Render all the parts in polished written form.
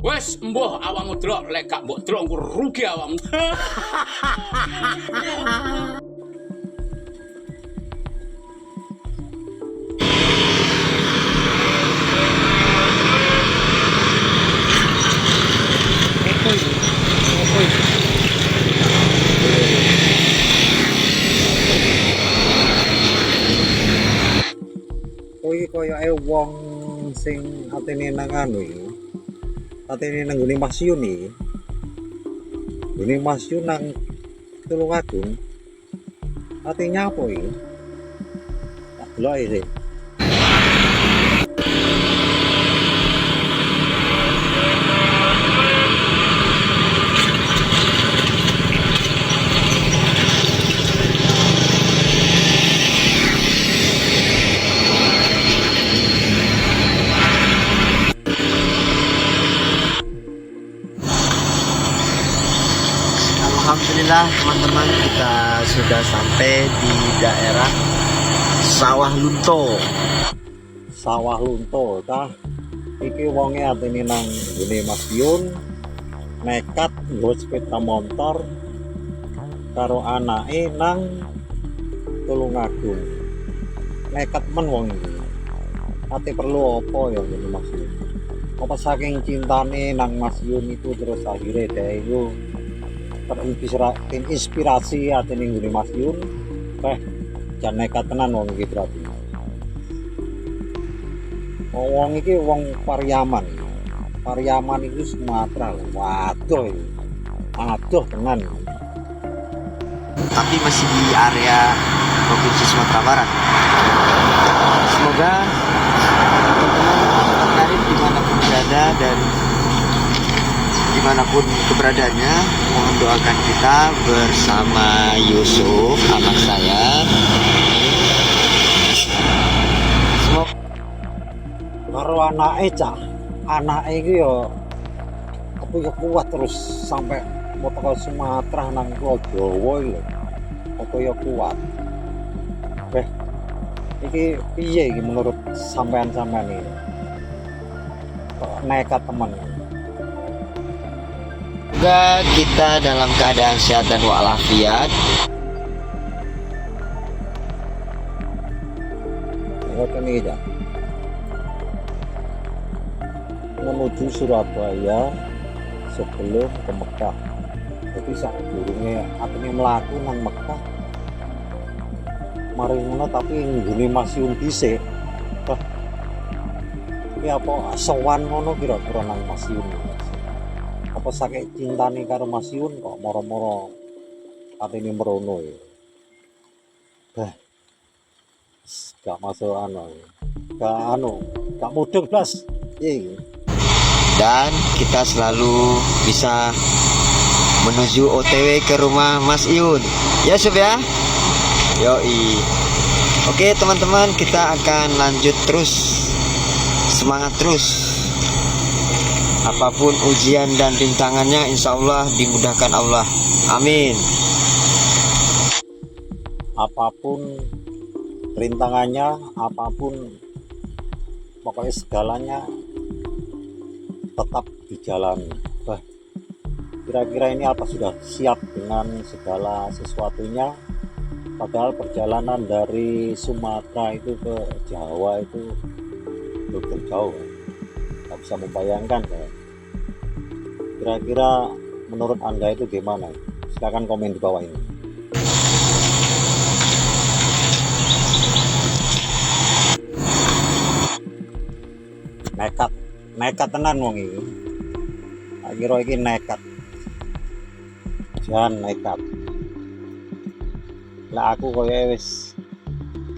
Wes mbuh awakmu delok lek gak mbok delok engko rugi awakmu. Kowe koyoke wong sing atene nang anu iki. Atene nang nggone Masyun iki. Nggone Masyun nang Tulungagung. Ate nyapo iki? Tak deloke sih. Alhamdulillah teman-teman, kita sudah sampai di daerah Sawah Lunto. Sawah Lunto ta. Iki wonge atene nang nggone Masyun nekat nggo sepeda motor karo anake nang Tulungagung. Nekat men wong iki. Ate perlu apa ya ngene Masyun? Apa saking cintane nang Masyun itu terus akhirnya dhek iku terinspirasi atene nggone Masyun. Jan nekat tenan wong iki berarti. Wong iki wong Pariaman. Pariaman itu Sumatera lho. Waduh iki. Aduh tenan. Tapi masih di area Provinsi Sumatera Barat. Semoga teman-teman Karim dimanapun berada dan dimanapun keberadaannya, mohon doakan kita bersama Yusuf, anak saya. Semoga Karo anake cah. Anake iki ya kepiye kuat terus sampai mau teko Sumatera nang Pulau Jawa iki lho. Kepiye kuat. Iki piye iki menurut sampean-sampean iki? Kok nekat temen. Semoga kita dalam keadaan sehat dan walafiat. Ngoten iki ya. Menuju Surabaya sebelum ke Mekah. Jadi sak durunge atene mlaku nang Mekah. Mari ngono tapi nggone Masyun dhisik. Iki apa sowan ngono kira-kira nang Masyun. Apa saking cintane karo Masyun kok moro-moro atene merono ya. Gak masuk gak mudeng blas. Iya. Dan kita selalu bisa menuju OTW ke rumah Mas Iun. Ya Sob ya. Yoi. Oke teman-teman, kita akan lanjut terus. Semangat terus. Apapun ujian dan rintangannya, insya Allah dimudahkan Allah. Amin. Apapun rintangannya, apapun pokoknya segalanya tetap dijalani. Kira-kira ini apa sudah siap dengan segala sesuatunya? Padahal perjalanan dari Sumatera itu ke Jawa itu cukup jauh. Nggak bisa membayangkan ya. Kira-kira menurut Anda itu gimana? Silahkan komen di bawah ini. Nekat tenan wong iki. Kira iki nekat. Jan nekat. Lah aku koyo wis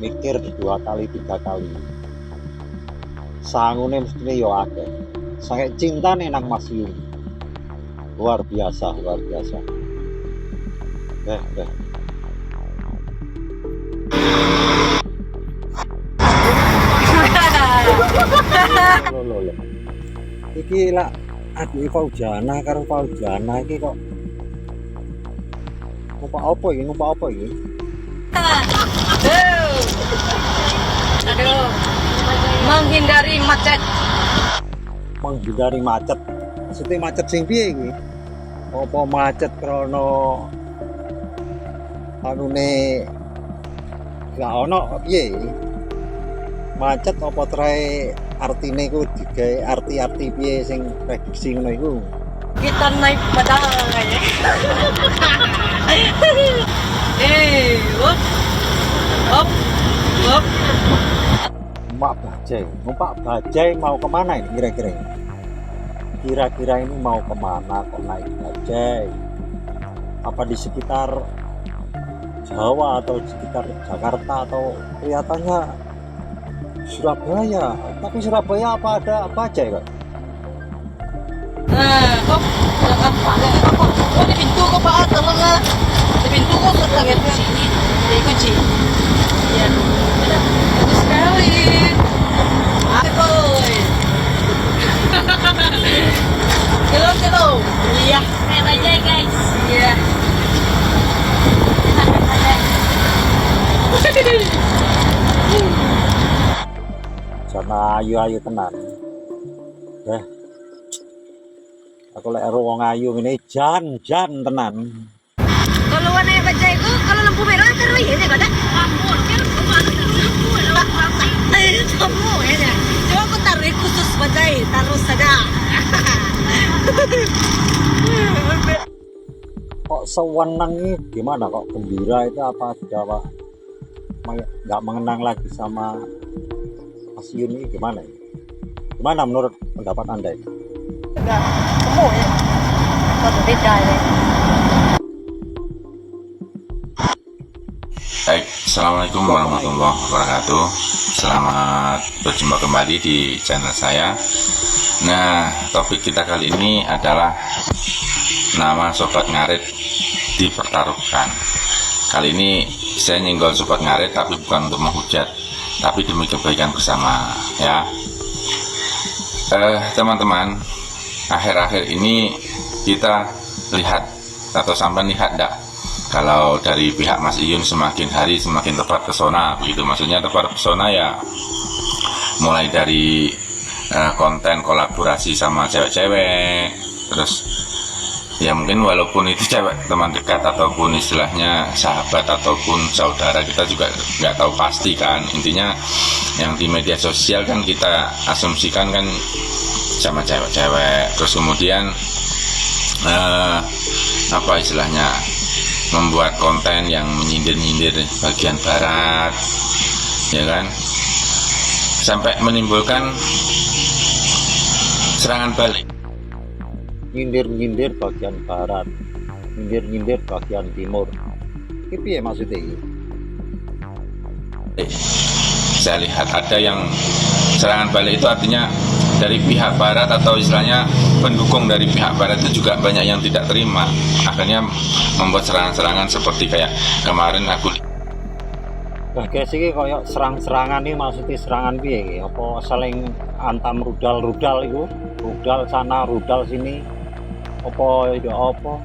mikir 2 kali 3 kali. Sangune mestine yo akeh. Sange cintane nang Masyun. Luar biasa, luar biasa. Loh. Iki lah aduh Fauzana karo Fauzana iki kok numpak apa iki? Aduh. Menghindari macet. Menghindari macet. maksudnya macet sing piye iki? Apa macet krana anune gak ono piye? Macet apa trae artine iku digawe arti-arti piye sing prediksi ngono iku? Kita naik pedang aja. Hop, hop, hop. Numpak bajai, numpak bajai mau kemana ini kira-kira? Kira-kira ini mau kemana kok naik bajai? Apa di sekitar Jawa atau di sekitar Jakarta atau kelihatannya Surabaya? Tapi Surabaya apa ada bajai kok? Nah, hop. Oh, di pintu ko pa tama nga. Di pintu ko sa tagad sini. Di kunci. Yan. Bagus sekali. Ay, boy. Hello. Iya. Kayak bajai, guys. Iya. Sama ayu-ayu tenan. Aku lek ero wong ayu ngene jan tenan. Kalau warna bajai ko, kalau lampu merah terus ini kata. Lampu, lampu ya. Coba aku tarik khusus bajai, taruh saja. Kok sewenang ini gimana kok gembira itu apa sudah Pak? Nggak mengenang lagi sama Mas Yun ini gimana? Gimana menurut pendapat Anda ini? Semua ya. Satu beda ya. Baik, Assalamualaikum warahmatullahi wabarakatuh. Selamat berjumpa kembali di channel saya. Nah, topik kita kali ini adalah nama Sobat Ngarit dipertaruhkan. Kali ini saya nyenggol Sobat Ngarit tapi bukan untuk menghujat, tapi demi kebaikan bersama ya. Teman-teman, akhir-akhir ini kita lihat atau sampai lihat enggak, kalau dari pihak Mas Iyun semakin hari semakin tepat pesona begitu. Maksudnya tepat pesona ya, mulai dari konten kolaborasi sama cewek-cewek, terus ya mungkin walaupun itu cewek teman dekat ataupun istilahnya sahabat ataupun saudara, kita juga nggak tahu pasti kan. Intinya yang di media sosial kan kita asumsikan kan sama cewek-cewek, terus kemudian apa istilahnya, membuat konten yang menyindir-nyindir bagian barat ya kan, sampai menimbulkan serangan balik. Nyindir-nyindir bagian barat, nyindir-nyindir bagian timur. Ini piye maksudnya ini? Saya lihat ada yang serangan balik itu artinya dari pihak barat atau istilahnya pendukung dari pihak barat itu juga banyak yang tidak terima, akhirnya membuat serangan-serangan seperti kayak kemarin aku Guys, ini kayak serang-serangan ini maksudnya serangan piye iki? Apa saling antam rudal-rudal itu? Rudal sana, rudal sini. Apa itu apa?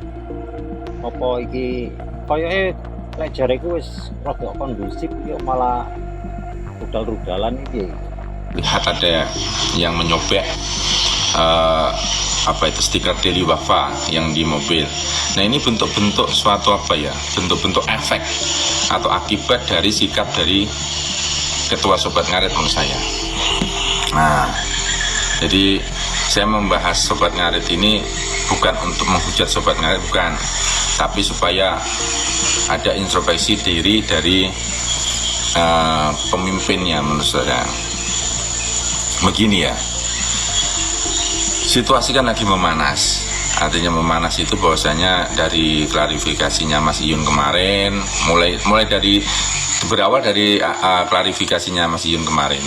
Apa iki kayaknya lek jareku wis rada kondusif yo malah rudal-rudalan iki. lihat ada yang menyobek apa itu stiker Deli Wafa yang di mobil. Nah ini bentuk-bentuk suatu apa ya, bentuk-bentuk efek atau akibat dari sikap dari ketua Sobat Ngarit menurut saya. Nah jadi saya membahas Sobat Ngarit ini bukan untuk menghujat Sobat Ngarit, bukan, tapi supaya ada introspeksi diri dari pemimpinnya menurut saya. Begini ya, situasi kan lagi memanas. Artinya memanas itu bahwasanya dari klarifikasinya Mas Iyun kemarin, mulai dari berawal dari klarifikasinya Mas Iyun kemarin,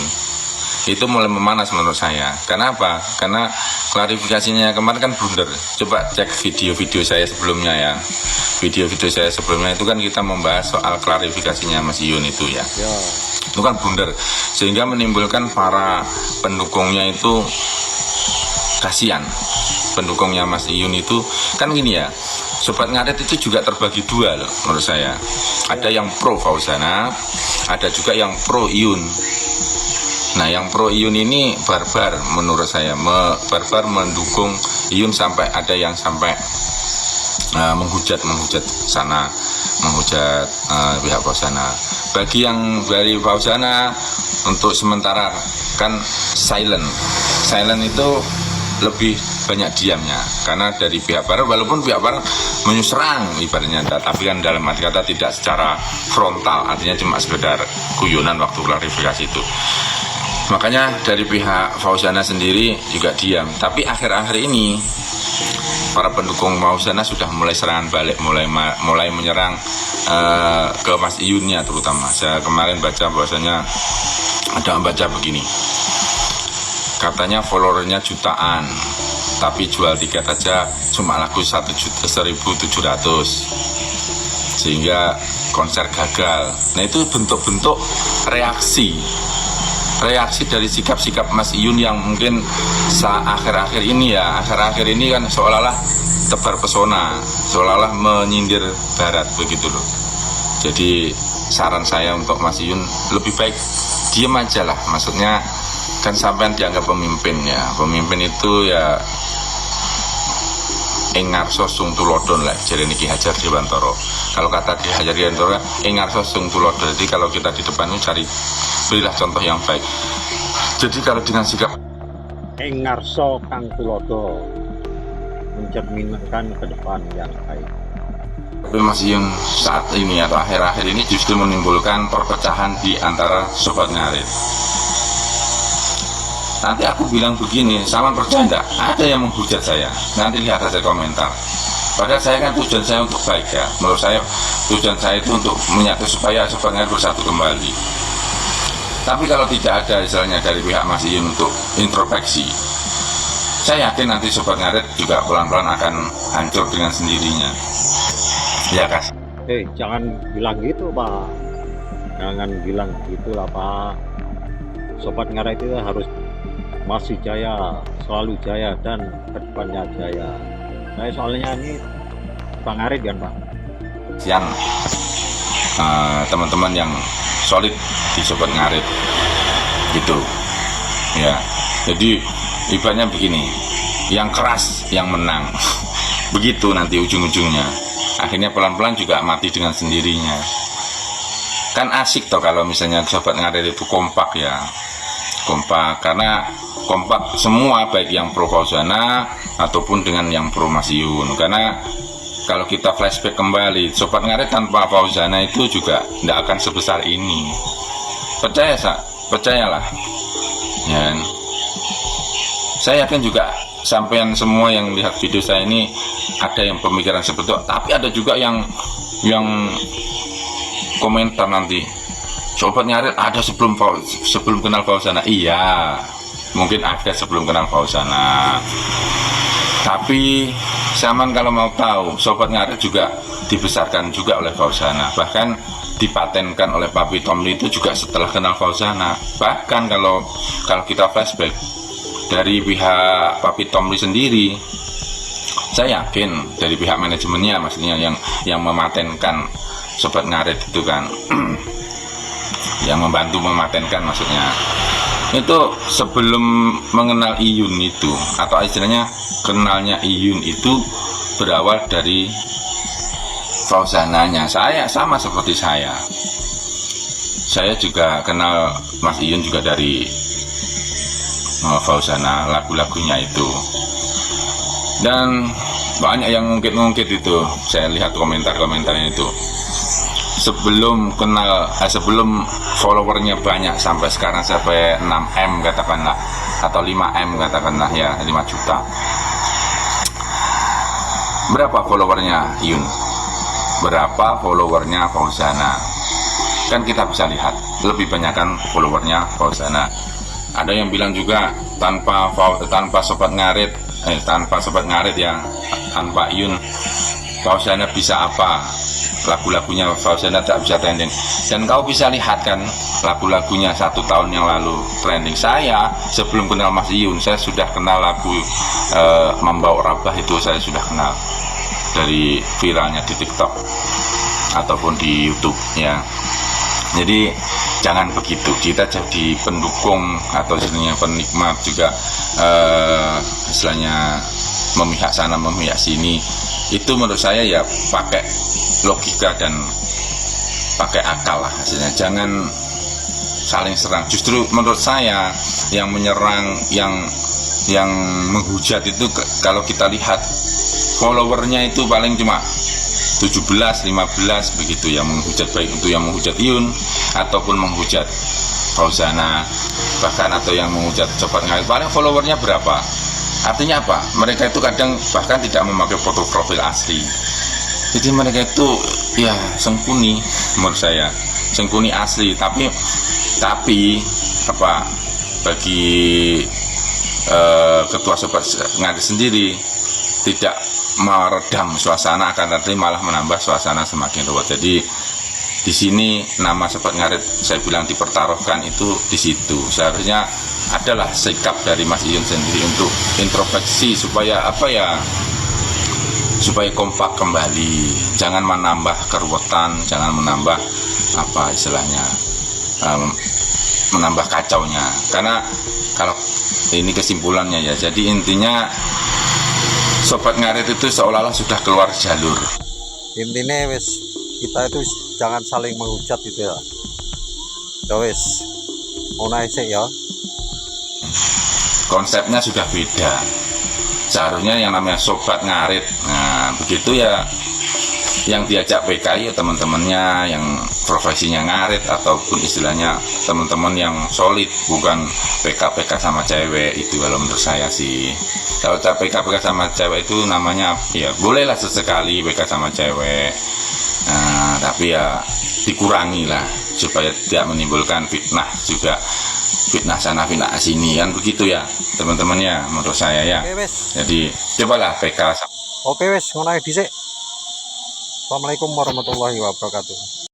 itu mulai memanas menurut saya. Karena apa? Karena klarifikasinya kemarin kan blunder. Coba cek video-video saya sebelumnya ya. Video-video saya sebelumnya itu kan kita membahas soal klarifikasinya Mas Iyun itu ya. Itu kan blunder, sehingga menimbulkan para pendukungnya itu kasihan. Pendukungnya Mas Iyun itu kan gini ya, Sobat Ngarit itu juga terbagi dua loh menurut saya. Ada yang pro Fauzana, ada juga yang pro Iyun. Nah, yang pro Iyun ini barbar menurut saya, barbar mendukung Iyun sampai ada yang sampai menghujat sana, menghujat pihak Fauzana. Bagi yang dari Fauzana untuk sementara kan silent itu lebih banyak diamnya, karena dari pihak barat, walaupun pihak barat menyerang ibaratnya, tapi kan dalam arti kata tidak secara frontal, artinya cuma sekedar guyonan waktu klarifikasi itu. Makanya dari pihak Fauzana sendiri juga diam. Tapi akhir-akhir ini para pendukung Fauzana sudah mulai serangan balik, mulai menyerang ke Mas Iyunnya terutama. Saya kemarin baca bahwasanya ada yang baca begini, katanya followernya jutaan, tapi jual tiket aja cuma laku 1.700.000, sehingga konser gagal. Nah, itu bentuk-bentuk reaksi dari sikap-sikap Mas Iyun yang mungkin akhir-akhir ini kan seolah-olah tebar pesona, seolah-olah menyindir barat begitu loh. Jadi saran saya untuk Mas Iyun, lebih baik diem aja lah. Maksudnya kan sampean dianggap pemimpin ya, pemimpin itu ya engarso sung tulodon lah, jadi Ki Hajar Dewantara. Kalau kata Ki Hajar Dewantara, engarso sung tulodon. Jadi kalau kita di depan itu berilah contoh yang baik. Jadi kalau dengan sikap Engarso kang tulodo, mencerminkan ke depan yang baik. tapi Mas Iyun saat ini atau akhir-akhir ini justru menimbulkan perpecahan di antara sobat ngarit. Nanti aku bilang begini, sama percaya enggak? Ada yang menghujat saya, nanti lihat hasil komentar. Padahal saya kan tujuan saya untuk baik ya. Menurut saya tujuan saya itu untuk menyatu supaya sobat ngarit bersatu kembali. Tapi kalau tidak ada misalnya dari pihak Mas Iyun untuk introspeksi, saya yakin nanti sobat ngarit juga pelan-pelan akan hancur dengan sendirinya. Ya Kas. Jangan bilang gitu Pak, jangan bilang gitulah Pak. Sobat ngarit itu harus masih jaya, selalu jaya, dan kedepannya jaya. Saya soalnya ini Bang Ngarit kan Pak. Yang teman-teman yang solid di sobat ngarit gitu ya. Jadi ibaratnya begini, yang keras yang menang begitu nanti ujung-ujungnya. Akhirnya pelan-pelan juga mati dengan sendirinya. Kan asik toh kalau misalnya sobat ngarit itu kompak ya, kompak, karena kompak semua, baik yang pro Fauzana ataupun dengan yang pro Mas Iyun. Karena kalau kita flashback kembali, sobat ngarit tanpa Fauzana itu juga tidak akan sebesar ini. Percayalah ya. Saya yakin juga sampean semua yang lihat video saya ini ada yang pemikiran seperti itu, tapi ada juga yang komentar nanti, sobat ngarit ada sebelum kenal Fauzana. Iya, mungkin ada sebelum kenal Fauzana, tapi zaman kalau mau tahu, sobat ngarit juga dibesarkan juga oleh Fauzana, bahkan dipatenkan oleh Papi Tomli itu juga setelah kenal Fauzana. Bahkan kalau kita flashback dari pihak Papi Tomli sendiri, saya yakin dari pihak manajemennya, maksudnya yang mematenkan sobat ngarit itu kan yang membantu mematenkan, maksudnya itu sebelum mengenal Iyun itu, atau istilahnya kenalnya Iyun itu berawal dari Fauzananya. Saya sama seperti saya juga kenal Mas Iyun juga dari Fauzana, lagu-lagunya itu. Dan banyak yang ngungkit itu, saya lihat komentar-komentarnya itu. Sebelum followernya banyak sampai sekarang, sampai 6M katakanlah, atau 5M katakanlah ya, 5 juta. Berapa followernya Iyun? Berapa followernya Fauzana? Kan kita bisa lihat, lebih banyak kan followernya Fauzana. Ada yang bilang juga tanpa sobat ngarit ya, tanpa Iyun Fauzana bisa apa? Lagu-lagunya Fauzana tak bisa trending. Dan kau bisa lihat kan lagu-lagunya 1 tahun yang lalu trending. Saya sebelum kenal Mas Iyun, saya sudah kenal lagu Membawa Rabah, itu saya sudah kenal dari viralnya di TikTok ataupun di YouTube ya. Jadi jangan begitu. Kita jadi pendukung atau istilahnya penikmat juga, istilahnya memihak sana memihak sini. Itu menurut saya ya pakai logika dan pakai akal lah hasilnya. Jangan saling serang. Justru menurut saya yang menyerang, yang menghujat itu kalau kita lihat followernya itu paling cuma 17, 15 begitu yang menghujat, baik untuk yang menghujat Iyun ataupun menghujat Fauzana, bahkan atau yang menghujat Sobat Ngarit, paling followernya berapa. Artinya apa? Mereka itu kadang bahkan tidak memakai foto profil asli. Jadi mereka itu ya sengkuni, menurut saya sengkuni asli. Tapi apa, bagi ketua Sobat Ngarit sendiri tidak meredam suasana, akan tetapi malah menambah suasana semakin ruwet. Jadi di sini nama Sobat Ngarit saya bilang dipertaruhkan itu di situ. Seharusnya adalah sikap dari Mas Iyun sendiri untuk introspeksi supaya apa ya, supaya kompak kembali, jangan menambah keruwetan, jangan menambah apa istilahnya, menambah kacaunya. Karena kalau ini kesimpulannya ya, jadi intinya Sobat Ngarit itu seolah-olah sudah keluar jalur. Intinya wis kita itu jangan saling menghujat gitu ya. Ya wis, mulai sih ya. Konsepnya sudah beda. Seharusnya yang namanya Sobat Ngarit, nah begitu ya, yang diajak PKI ya teman-temannya yang profesinya ngarit ataupun istilahnya teman-teman yang solid, bukan PK sama cewek. Itu kalau menurut saya sih. Kalau PK sama cewek itu namanya ya bolehlah sesekali PK sama cewek, nah, tapi ya dikurangi lah supaya tidak menimbulkan fitnah juga, fitnah sana fitnah sini kan begitu ya teman-teman ya, menurut saya ya. Oke wis. Jadi cobalah PK. Oke wis, ngono ae dhisik. Assalamualaikum warahmatullahi wabarakatuh.